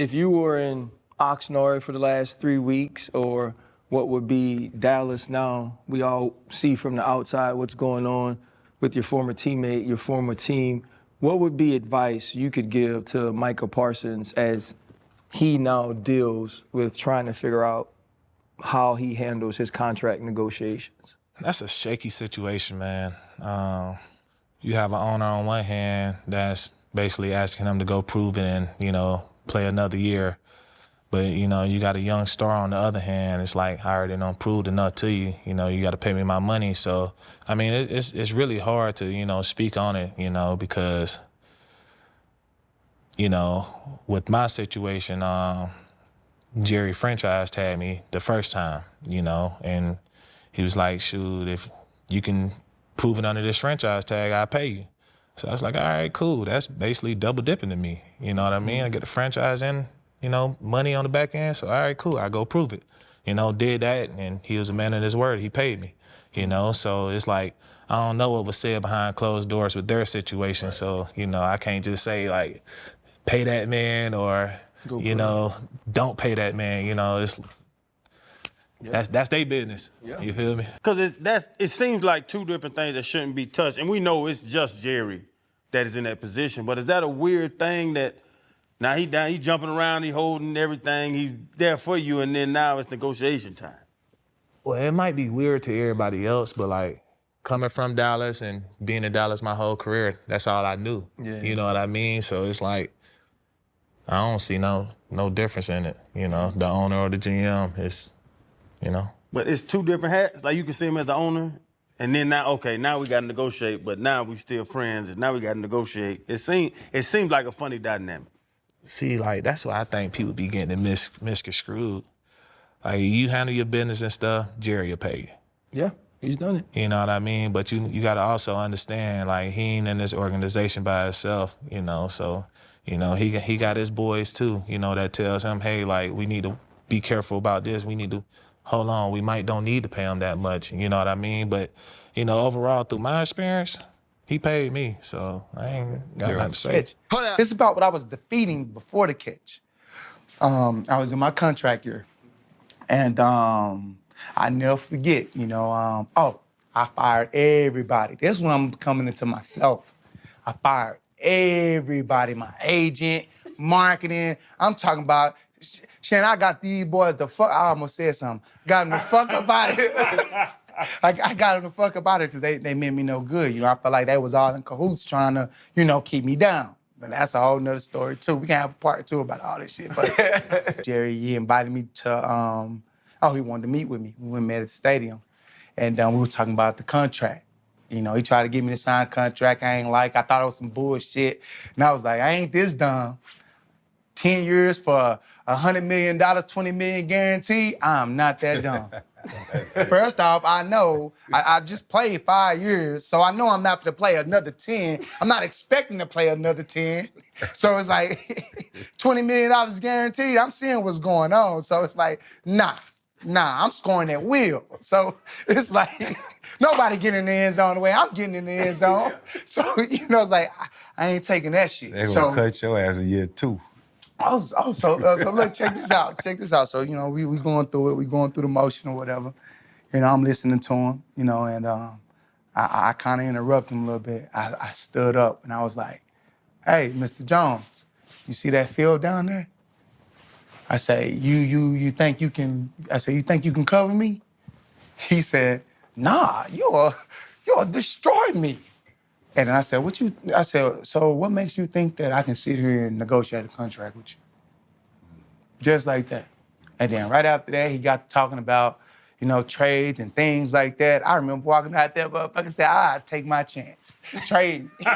if you were in Oxnard for the last 3 weeks, or what would be Dallas now, we all see from the outside what's going on with your former teammate, your former team. What would be advice you could give to Micah Parsons as he now deals with trying to figure out how he handles his contract negotiations? That's a shaky situation, man. You have an owner on one hand that's basically asking him to go prove it and, play another year. But, you got a young star on the other hand. It's like, I already done proved enough to you. You got to pay me my money. So, I mean, it's really hard to, speak on it, because, with my situation, Jerry franchise tagged me the first time, and he was like, shoot, if you can prove it under this franchise tag, I'll pay you. So I was like, all right, cool. That's basically double dipping to me. You know what I mean? I get the franchise and, money on the back end. So, all right, cool. I go prove it. Did that, and he was a man of his word. He paid me, So it's like, I don't know what was said behind closed doors with their situation. Right. So, I can't just say, like, pay that man or, don't pay that man. It's that's their business. Yeah. You feel me? Because it seems like two different things that shouldn't be touched, and we know it's just Jerry that is in that position. But is that a weird thing that now he jumping around, he holding everything, he's there for you, and then now it's negotiation time? Well, it might be weird to everybody else, but like coming from Dallas and being in Dallas my whole career, that's all I knew. Yeah. You know what I mean? So it's like I don't see no difference in it. The owner or the GM is. But it's two different hats. Like you can see him as the owner, and then now we got to negotiate. But now we still friends, and now we got to negotiate. It seems like a funny dynamic. See, like that's why I think people be getting it misconstrued. Like you handle your business and stuff, Jerry will pay you. Yeah, he's done it. You know what I mean? But you got to also understand, like he ain't in this organization by himself. So he got his boys too. That tells him, hey, like we need to be careful about this. We need to. Hold on, we don't need to pay him that much, you know what I mean? But, overall, through my experience, he paid me, so I ain't got nothing to say. This is about what I was defeating before the catch. I was in my contract year, and I never forget, I fired everybody. This is when I'm coming into myself. I fired everybody, my agent, marketing. I'm talking about, Shannon, I got these boys the fuck, I almost said something. Got them the fuck about it. I got them the fuck about it because they meant me no good. I felt like they was all in cahoots trying to, keep me down. But that's a whole nother story too. We can have a part two about all this shit. But Jerry, he invited me to, he wanted to meet with me. We went and met at the stadium. And we were talking about the contract. He tried to get me to sign a contract I ain't like. I thought it was some bullshit. And I was like, I ain't this dumb. 10 years for $100 million, $20 million guaranteed? I'm not that dumb. First off, I know I just played 5 years, so I know I'm not going to play another 10. I'm not expecting to play another 10. So it's like $20 million guaranteed. I'm seeing what's going on. So it's like, nah, I'm scoring at will. So it's like, nobody getting in the end zone the way I'm getting in the end zone. So, it's like, I ain't taking that shit. They gonna cut your ass in year 2. So look, check this out. So, we going through it. We going through the motion or whatever. I'm listening to him, and I kind of interrupt him a little bit. I stood up and I was like, hey, Mr. Jones, you see that field down there? I say, you think you can, you think you can cover me? He said, nah, you'll destroy me. And I said, so what makes you think that I can sit here and negotiate a contract with you? Just like that. And then right after that, he got talking about, trades and things like that. I remember walking out there, motherfucker said, I'll take my chance. Trade me.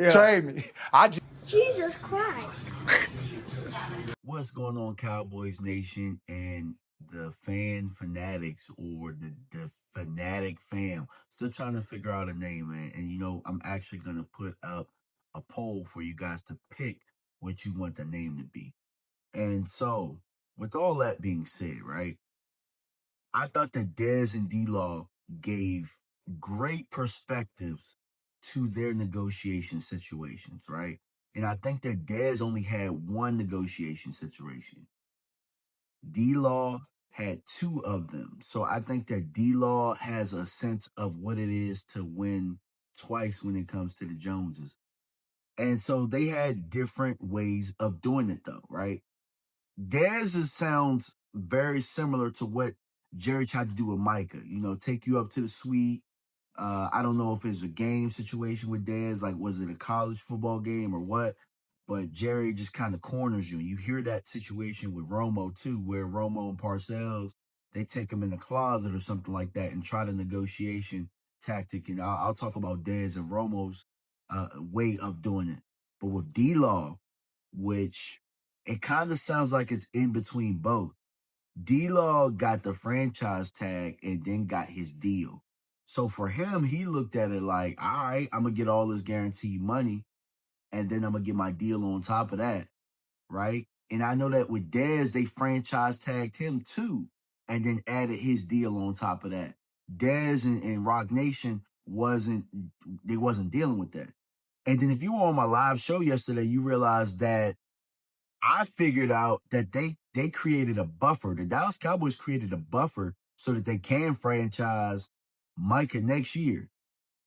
Trade me. Jesus Christ. What's going on, Cowboys Nation and the fan fanatics or the fanatic fam? Still trying to figure out a name, man. And I'm actually gonna put up a poll for you guys to pick what you want the name to be. And so, with all that being said, right, I thought that Dez and D-Law gave great perspectives to their negotiation situations, right? And I think that Dez only had one negotiation situation. D-Law had two of them. So I think that D-Law has a sense of what it is to win twice when it comes to the Joneses. And so they had different ways of doing it though, right? Dez sounds very similar to what Jerry tried to do with Micah. You know, take you up to the suite. I don't know if it's a game situation with Dez, like was it a college football game or what? But Jerry just kind of corners you. You hear that situation with Romo too, where Romo and Parcells, they take him in the closet or something like that and try the negotiation tactic. And I'll talk about Dez and Romo's way of doing it. But with D-Law, which it kind of sounds like it's in between both. D-Law got the franchise tag and then got his deal. So for him, he looked at it like, all right, I'm going to get all this guaranteed money and then I'm going to get my deal on top of that, right? And I know that with Dez, they franchise tagged him too and then added his deal on top of that. Dez and Rock Nation wasn't dealing with that. And then if you were on my live show yesterday, you realized that I figured out that they created a buffer. The Dallas Cowboys created a buffer so that they can franchise Micah next year.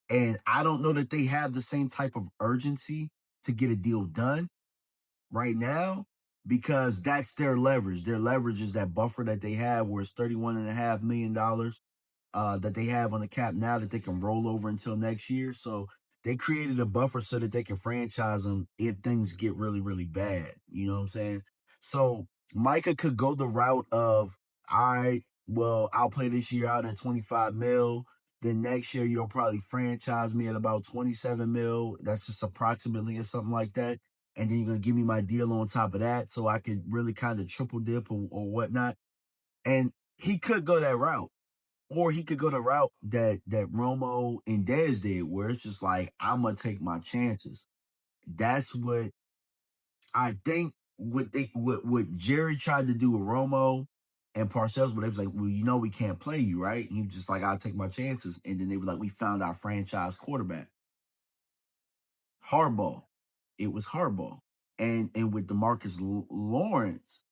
And I don't know that they have the same type of urgency to get a deal done right now because that's their leverage. Their leverage is that buffer that they have where it's $31.5 million that they have on the cap now that they can roll over until next year. So they created a buffer so that they can franchise them if things get really, really bad. You know what I'm saying? So Micah could go the route of, all right, well, I'll play this year out at 25 mil. Then next year, you'll probably franchise me at about 27 mil. That's just approximately or something like that. And then you're going to give me my deal on top of that so I could really kind of triple dip or whatnot. And he could go that route. Or he could go the route that Romo and Dez did, where it's just like, I'm going to take my chances. That's what I think what Jerry tried to do with Romo and Parcells, but they was like, well, you know we can't play you, right? And he was just like, I'll take my chances. And then they were like, we found our franchise quarterback. Hardball. It was hardball. And with Demarcus Lawrence,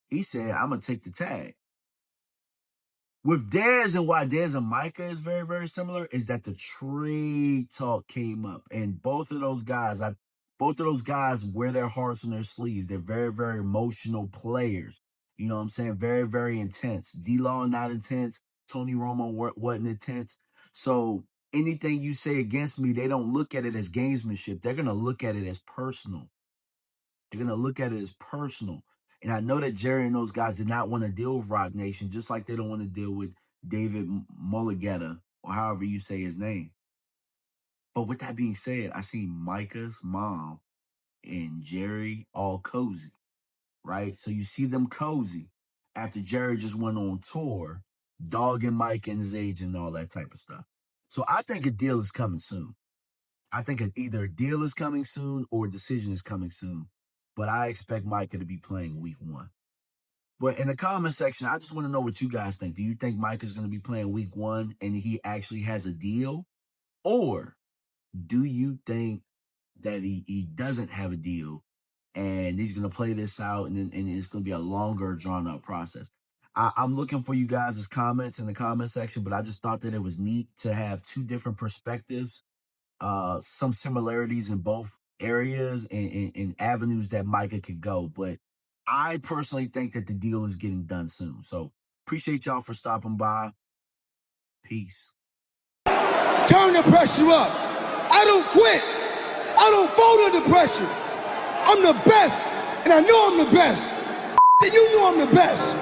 he said, I'm going to take the tag. With Dez and why Dez and Micah is very, very similar is that the trade talk came up. And both of those guys wear their hearts on their sleeves. They're very, very emotional players. You know what I'm saying? Very, very intense. D-Law not intense. Tony Romo wasn't intense. So anything you say against me, they don't look at it as gamesmanship. They're going to look at it as personal. They're going to look at it as personal. And I know that Jerry and those guys did not want to deal with Rock Nation, just like they don't want to deal with David Mulligetta, or however you say his name. But with that being said, I see Micah's mom and Jerry all cozy, right? So you see them cozy after Jerry just went on tour, dogging Mike and his age and all that type of stuff. So I think a deal is coming soon. I think either a deal is coming soon or a decision is coming soon. But I expect Micah to be playing week 1. But in the comment section, I just want to know what you guys think. Do you think Micah's going to be playing week 1 and he actually has a deal? Or do you think that he doesn't have a deal and he's going to play this out and it's going to be a longer, drawn-out process? I'm looking for you guys' comments in the comment section, but I just thought that it was neat to have two different perspectives, some similarities in both areas and avenues that Micah could go. But I personally think that the deal is getting done soon. So appreciate y'all for stopping by. Peace. Turn the pressure up. I don't quit. I don't fold under pressure. I'm the best, and I know I'm the best. And you know I'm the best.